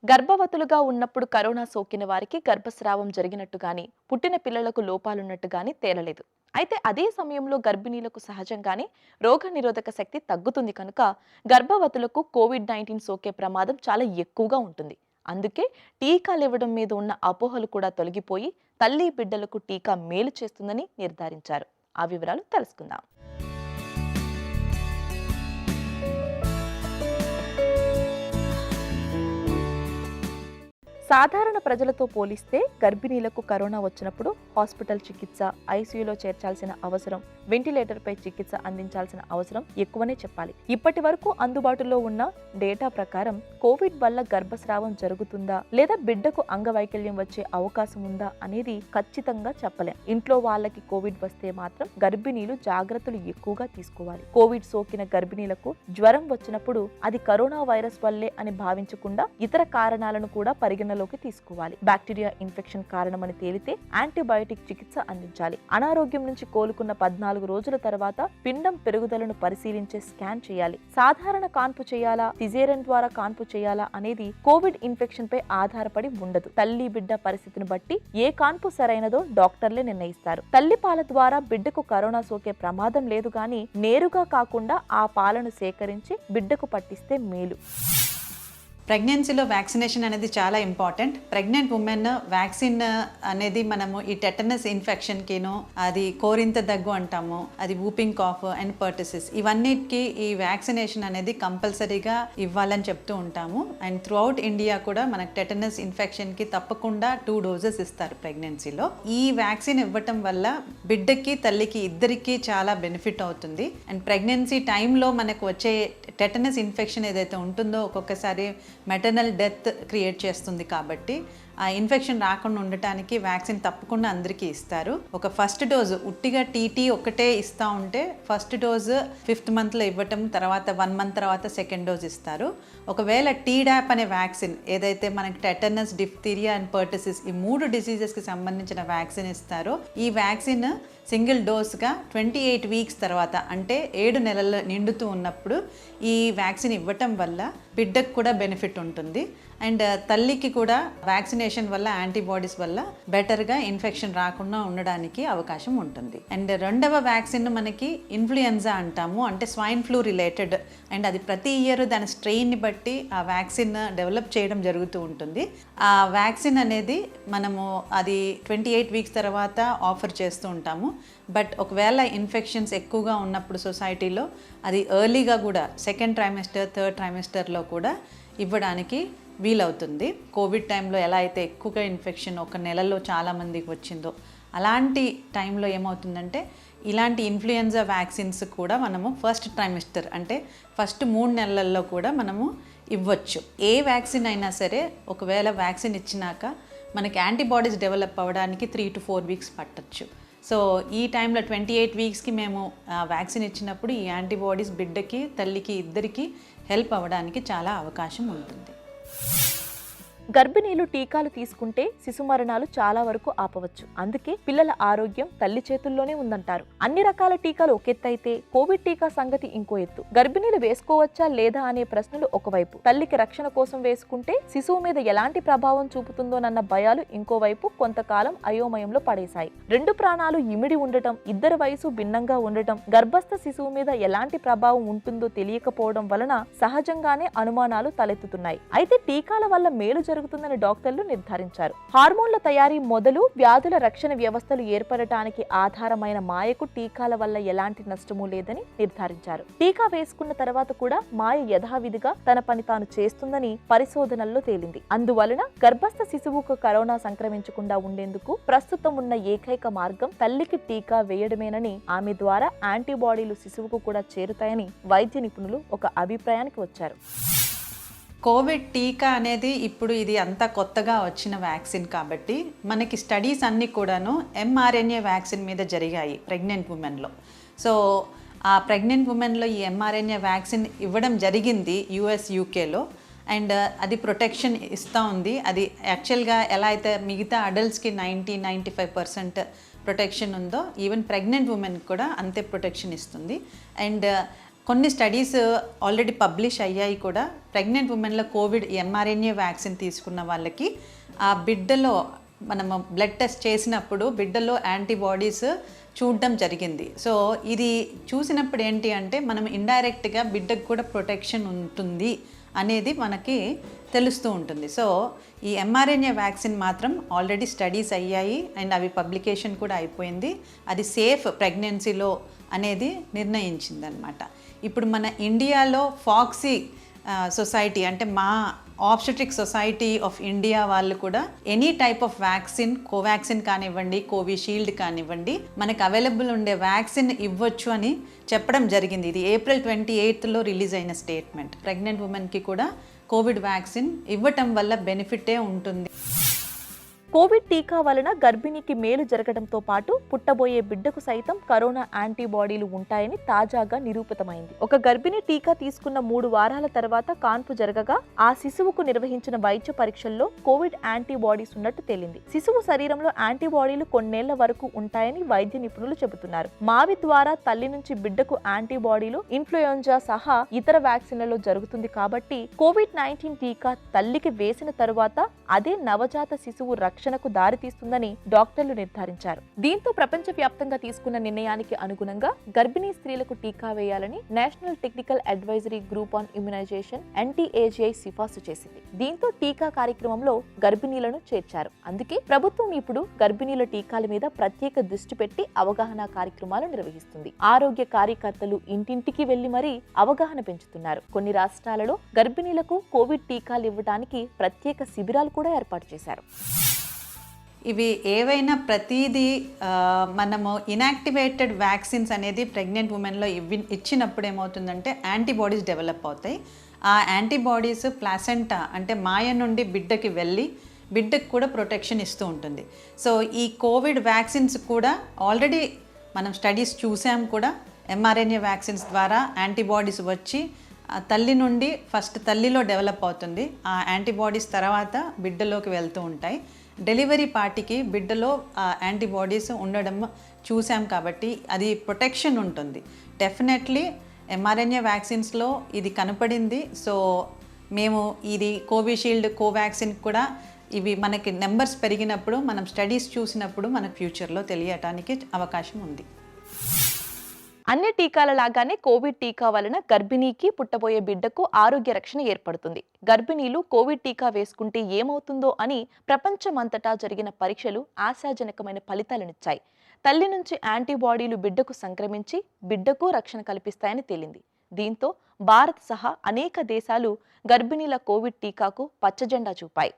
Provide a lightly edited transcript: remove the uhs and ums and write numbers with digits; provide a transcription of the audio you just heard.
గర్భవతులుగా ఉన్నప్పుడు కరోనా సోకిన వారికి గర్భస్రావం జరిగినట్టు గాని, పుట్టిన పిల్లలకు లోపాలున్నట్టు గాని తేలలేదు. అయితే అదే సమయంలో గర్భిణీలకు సహజంగానే రోగనిరోధక శక్తి తగ్గుతుంది కనుక గర్భవతులకు కోవిడ్-19 సోకే ప్రమాదం చాలా ఎక్కువగా ఉంటుంది. అందుకే టీకాలివ్వడం మీద ఉన్న అపోహలు కూడా తొలగిపోయి తల్లి బిడ్డలకు టీకా మేలు చేస్తుందని నిర్ధారించారు. ఆ వివరాలు తెలుసుకుందాం. సాధారణ ప్రజలతో పోలిస్తే గర్భిణీలకు కరోనా వచ్చినప్పుడు హాస్పిటల్ చికిత్స, ఐసీయూలో చేర్చాల్సిన అవసరం, వెంటిలేటర్పై చికిత్స అందించాల్సిన అవసరం ఎక్కువనే చెప్పాలి. ఇప్పటి వరకు అందుబాటులో ఉన్న డేటా ప్రకారం కోవిడ్ వల్ల గర్భస్రావం జరుగుతుందా లేదా బిడ్డకు అంగవైకల్యం వచ్చే అవకాశం ఉందా అనేది ఖచ్చితంగా చెప్పలేం. ఇంట్లో వాళ్ళకి కోవిడ్ వస్తే మాత్రం గర్భిణీలు జాగ్రత్తలు ఎక్కువగా తీసుకోవాలి. కోవిడ్ సోకిన గర్భిణీలకు జ్వరం వచ్చినప్పుడు అది కరోనా వైరస్ వల్లే అని భావించకుండా ఇతర కారణాలను కూడా పరిగణలోకి తీసుకోవాలి. బ్యాక్టీరియా ఇన్ఫెక్షన్ కారణమని తేలితే యాంటీబయాటిక్ చికిత్స అందించాలి. అనారోగ్యం నుంచి కోలుకున్న 14 రోజుల తర్వాత పిండం పెరుగుదలను పరిశీలించే స్కాన్ చేయాలి. సాధారణ కాన్పు చేయాలా, సిజేరియన్ ద్వారా కాన్పు చేయాలా అనేది కోవిడ్ ఇన్ఫెక్షన్ పై ఆధారపడి ఉండదు. తల్లి బిడ్డ పరిస్థితిని బట్టి ఏ కాన్పు సరైనదో డాక్టర్లే నిర్ణయిస్తారు. తల్లి పాల ద్వారా బిడ్డకు కరోనా సోకే ప్రమాదం లేదు గాని నేరుగా కాకుండా ఆ పాలను సేకరించి బిడ్డకు పట్టిస్తే మేలు. ప్రెగ్నెన్సీలో వ్యాక్సినేషన్ అనేది చాలా ఇంపార్టెంట్. ప్రెగ్నెంట్ ఉమెన్ వ్యాక్సిన్ అనేది మనము ఈ టెటనస్ ఇన్ఫెక్షన్కిను, అది కోరింత దగ్గు అంటాము, అది వూపింగ్ కాఫ్ అండ్ పర్టిసిస్, ఇవన్నిటికీ ఈ వ్యాక్సినేషన్ అనేది కంపల్సరీగా ఇవ్వాలని చెప్తూ ఉంటాము. అండ్ త్రూ అవుట్ ఇండియా కూడా మనకు టెటనస్ ఇన్ఫెక్షన్కి తప్పకుండా 2 డోసెస్ ఇస్తారు ప్రెగ్నెన్సీలో. ఈ వ్యాక్సిన్ ఇవ్వటం వల్ల బిడ్డకి తల్లికి ఇద్దరికి చాలా బెనిఫిట్ అవుతుంది. అండ్ ప్రెగ్నెన్సీ టైంలో మనకు వచ్చే టెటనస్ ఇన్ఫెక్షన్ ఏదైతే ఉంటుందో ఒక్కొక్కసారి మెటర్నల్ డెత్ క్రియేట్ చేస్తుంది. కాబట్టి ఆ ఇన్ఫెక్షన్ రాకుండా ఉండటానికి వ్యాక్సిన్ తప్పకుండా అందరికీ ఇస్తారు. ఒక ఫస్ట్ డోసు ఉట్టిగా టీటీ ఒక్కటే ఇస్తూ ఉంటే ఫస్ట్ డోసు 5th మంత్లో ఇవ్వటం, తర్వాత 1 మంత్ తర్వాత సెకండ్ డోస్ ఇస్తారు. ఒకవేళ టీడాప్ అనే వ్యాక్సిన్ ఏదైతే మనకి టెటనస్, డిఫ్తీరియా అండ్ పర్టిసిస్ ఈ 3 డిసీజెస్కి సంబంధించిన వ్యాక్సిన్ ఇస్తారో ఈ వ్యాక్సిన్ సింగిల్ డోస్గా 28 వీక్స్ తర్వాత అంటే 7 నెలలు నిండుతూ ఉన్నప్పుడు ఈ వ్యాక్సిన్ ఇవ్వటం వల్ల బిడ్డకు కూడా బెనిఫిట్ ఉంటుంది. అండ్ తల్లికి కూడా వ్యాక్సినేషన్ వల్ల యాంటీబాడీస్ వల్ల బెటర్గా ఇన్ఫెక్షన్ రాకుండా ఉండడానికి అవకాశం ఉంటుంది. అండ్ రెండవ వ్యాక్సిన్ మనకి ఇన్ఫ్లుయెన్జా అంటాము, అంటే స్వైన్ ఫ్లూ రిలేటెడ్. అండ్ అది ప్రతి ఇయర్ దాని స్ట్రెయిన్ని బట్టి ఆ వ్యాక్సిన్ డెవలప్ చేయడం జరుగుతూ ఉంటుంది. ఆ వ్యాక్సిన్ అనేది మనము అది 28 వీక్స్ తర్వాత ఆఫర్ చేస్తూ ఉంటాము. బట్ ఒకవేళ ఇన్ఫెక్షన్స్ ఎక్కువగా ఉన్నప్పుడు సొసైటీలో అది ఎర్లీగా కూడా 2nd ట్రైమెస్టర్ 3rd ట్రైమెస్టర్లో కూడా ఇవ్వడానికి వీలవుతుంది. కోవిడ్ టైంలో ఎలా అయితే ఎక్కువగా ఇన్ఫెక్షన్ ఒక నెలలో చాలామందికి వచ్చిందో అలాంటి టైంలో ఏమవుతుందంటే ఇలాంటి ఇన్ఫ్లుయెన్జా వ్యాక్సిన్స్ కూడా మనము 1st ట్రైమెస్టర్ అంటే ఫస్ట్ 3 నెలల్లో కూడా మనము ఇవ్వచ్చు. ఏ వ్యాక్సిన్ అయినా సరే ఒకవేళ వ్యాక్సిన్ ఇచ్చినాక మనకి యాంటీబాడీస్ డెవలప్ అవ్వడానికి 3 to 4 వీక్స్ పట్టచ్చు. సో ఈ టైంలో 28 వీక్స్కి మేము వ్యాక్సిన్ ఇచ్చినప్పుడు ఈ యాంటీబాడీస్ బిడ్డకి తల్లికి ఇద్దరికి హెల్ప్ అవ్వడానికి చాలా అవకాశం ఉంటుంది. గర్భిణీలు టీకాలు తీసుకుంటే శిశు మరణాలు చాలా వరకు ఆపవచ్చు. అందుకే పిల్లల ఆరోగ్యం తల్లి చేతుల్లోనే ఉందంటారు. అన్ని రకాల టీకాలు ఒక ఎత్తు అయితే కోవిడ్ టీకా సంగతి ఇంకో ఎత్తు. గర్భిణీలు వేసుకోవచ్చా లేదా అనే ప్రశ్నలు ఒకవైపు, తల్లికి రక్షణ కోసం వేసుకుంటే శిశువు మీద ఎలాంటి ప్రభావం చూపుతుందోనన్న భయాలు ఇంకోవైపు కొంతకాలం అయోమయంలో పడేశాయి. 2 ప్రాణాలు ఇమిడి ఉండటం, ఇద్దరి వయసు భిన్నంగా ఉండటం, గర్భస్థ శిశువు మీద ఎలాంటి ప్రభావం ఉంటుందో తెలియకపోవడం వలన సహజంగానే అనుమానాలు తలెత్తుతున్నాయి. అయితే టీకాల వల్ల మేలు జరుగుతుందని డాక్టర్లు నిర్ధారించారు. హార్మోన్ల తయారీ మొదలు వ్యాధుల రక్షణ వ్యవస్థలు ఏర్పడటానికి ఆధారమైన మాయకు టీకాల వల్ల ఎలాంటి నష్టమూ లేదని నిర్ధారించారు. టీకా వేసుకున్న తర్వాత కూడా మాయ యథావిధిగా తన పని తాను చేస్తుందని పరిశోధనల్లో తేలింది. అందువలన గర్భస్థ శిశువుకు కరోనా సంక్రమించకుండా ఉండేందుకు ప్రస్తుతం ఉన్న ఏకైక మార్గం తల్లికి టీకా వేయడమేనని, ఆమె ద్వారా యాంటీబాడీలు శిశువుకు కూడా చేరుతాయని వైద్య నిపుణులు ఒక అభిప్రాయానికి వచ్చారు. కోవిడ్ టీకా అనేది ఇప్పుడు ఇది అంతా కొత్తగా వచ్చిన వ్యాక్సిన్ కాబట్టి మనకి స్టడీస్ అన్నీ కూడాను mRNA వ్యాక్సిన్ మీద జరిగాయి ప్రెగ్నెంట్ ఉమెన్లో. సో ఆ ప్రెగ్నెంట్ ఉమెన్లో ఈ mRNA వ్యాక్సిన్ ఇవ్వడం జరిగింది US, UKలో. అండ్ అది ప్రొటెక్షన్ ఇస్తూ ఉంది. అది యాక్చువల్గా ఎలా అయితే మిగతా అడల్ట్స్కి 90-95% ప్రొటెక్షన్ ఉందో ఈవెన్ ప్రెగ్నెంట్ ఉమెన్కి కూడా అంతే ప్రొటెక్షన్ ఇస్తుంది. అండ్ కొన్ని స్టడీస్ ఆల్రెడీ పబ్లిష్ అయ్యాయి కూడా. ప్రెగ్నెంట్ ఉమెన్లో కోవిడ్ ఎంఆర్ఎన్ఏ వ్యాక్సిన్ తీసుకున్న వాళ్ళకి ఆ బిడ్డలో మనము బ్లడ్ టెస్ట్ చేసినప్పుడు బిడ్డలో యాంటీబాడీస్ చూడడం జరిగింది. సో ఇది చూసినప్పుడు ఏంటి అంటే మనం ఇండైరెక్ట్గా బిడ్డకు కూడా ప్రొటెక్షన్ ఉంటుంది అనేది మనకి తెలుస్తూ ఉంటుంది. సో ఈ ఎంఆర్ఎన్ఏ వ్యాక్సిన్ మాత్రం ఆల్రెడీ స్టడీస్ అయ్యాయి అండ్ అవి పబ్లికేషన్ కూడా అయిపోయింది. అది సేఫ్ ప్రెగ్నెన్సీలో అనేది నిర్ణయించిందనమాట. ఇప్పుడు మన ఇండియాలో ఫాక్సీ సొసైటీ అంటే మా ఆబ్స్టెట్రిక్ సొసైటీ ఆఫ్ ఇండియా వాళ్ళు కూడా any type of vaccine, Covaxin కానివ్వండి, కోవిషీల్డ్ కానివ్వండి, మనకు అవైలబుల్ ఉండే వ్యాక్సిన్ ఇవ్వచ్చు అని చెప్పడం జరిగింది. ఇది April 28 రిలీజ్ అయిన స్టేట్మెంట్. ప్రెగ్నెంట్ ఉమెన్కి కూడా కోవిడ్ వ్యాక్సిన్ ఇవ్వటం వల్ల బెనిఫిటే ఉంటుంది. కోవిడ్ టీకా వలన గర్భిణికి మేలు జరగడంతో పాటు పుట్టబోయే బిడ్డకు సైతం కరోనా యాంటీబాడీలు ఉంటాయని తాజాగా నిరూపితమైంది. ఒక గర్భిణి టీకా తీసుకున్న 3 వారాల తర్వాత కాన్పు జరగగా ఆ శిశువుకు నిర్వహించిన వైద్య పరీక్షల్లో కోవిడ్ యాంటీబాడీస్ ఉన్నట్టు తేలింది. శిశువు శరీరంలో యాంటీబాడీలు కొన్నేళ్ల వరకు ఉంటాయని వైద్య నిపుణులు చెబుతున్నారు. మావి ద్వారా తల్లి నుంచి బిడ్డకు యాంటీబాడీలు ఇన్ఫ్లుయెంజా సహా ఇతర వ్యాక్సిన్లలో జరుగుతుంది కాబట్టి COVID-19 టీకా తల్లికి వేసిన తరువాత అదే నవజాత శిశువు రక్షణకు దారితీస్తుందని డాక్టర్లు నిర్ధారించారు. దీంతో ప్రపంచవ్యాప్తంగా తీసుకున్న నిర్ణయానికి అనుగుణంగా గర్భిణీ స్త్రీలకు టీకా వేయాలని national technical advisory group on immunization NTAGI సిఫార్సు చేసింది. దీంతో టీకా కార్యక్రమంలో గర్భిణీలను చేర్చారు. అందుకే ప్రభుత్వం ఇప్పుడు గర్భిణీల టీకాల మీద ప్రత్యేక దృష్టి పెట్టి అవగాహన కార్యక్రమాలు నిర్వహిస్తుంది. ఆరోగ్య కార్యకర్తలు ఇంటింటికి వెళ్లి మరీ అవగాహన పెంచుతున్నారు. కొన్ని రాష్ట్రాలలో గర్భిణీలకు కోవిడ్ టీకాలు ఇవ్వడానికి ప్రత్యేక శిబిరాలు కూడా ఏర్పాటు చేశారు. ఇవి ఏవైనా ప్రతిదీ మనము ఇన్యాక్టివేటెడ్ వ్యాక్సిన్స్ అనేది ప్రెగ్నెంట్ ఉమెన్లో ఇచ్చినప్పుడు ఏమవుతుందంటే యాంటీబాడీస్ డెవలప్ అవుతాయి. ఆ యాంటీబాడీస్ ప్లాసెంటా అంటే మాయ నుండి బిడ్డకి వెళ్ళి బిడ్డకు కూడా ప్రొటెక్షన్ ఇస్తూ ఉంటుంది. సో ఈ కోవిడ్ వ్యాక్సిన్స్ కూడా ఆల్రెడీ మనం స్టడీస్ చూసాం కూడా. mRNA వ్యాక్సిన్స్ ద్వారా యాంటీబాడీస్ వచ్చి తల్లి నుండి ఫస్ట్ తల్లిలో డెవలప్ అవుతుంది. ఆ యాంటీబాడీస్ తర్వాత బిడ్డలోకి వెళ్తూ ఉంటాయి. డెలివరీ పార్టీకి బిడ్డలో యాంటీబాడీస్ ఉండడం చూసాం కాబట్టి అది ప్రొటెక్షన్ ఉంటుంది. డెఫినెట్లీ mRNA వ్యాక్సిన్స్లో ఇది కనపడింది. సో మేము ఇది కోవిషీల్డ్, కోవాక్సిన్ కూడా ఇవి మనకి నెంబర్స్ పెరిగినప్పుడు మనం స్టడీస్ చూసినప్పుడు మనకు ఫ్యూచర్లో తెలియటానికి అవకాశం ఉంది. అన్ని టీకాల లాగానే కోవిడ్ టీకా వలన గర్భిణీకి పుట్టబోయే బిడ్డకు ఆరోగ్య రక్షణ ఏర్పడుతుంది. గర్భిణీలు కోవిడ్ టీకా వేసుకుంటే ఏమవుతుందో అని ప్రపంచమంతటా జరిగిన పరీక్షలు ఆశాజనకమైన ఫలితాలనిచ్చాయి. తల్లి నుంచి యాంటీబాడీలు బిడ్డకు సంక్రమించి బిడ్డకు రక్షణ కల్పిస్తాయని తేలింది. దీంతో భారత్ సహా అనేక దేశాలు గర్భిణీల కోవిడ్ టీకాకు పచ్చజెండా చూపాయి.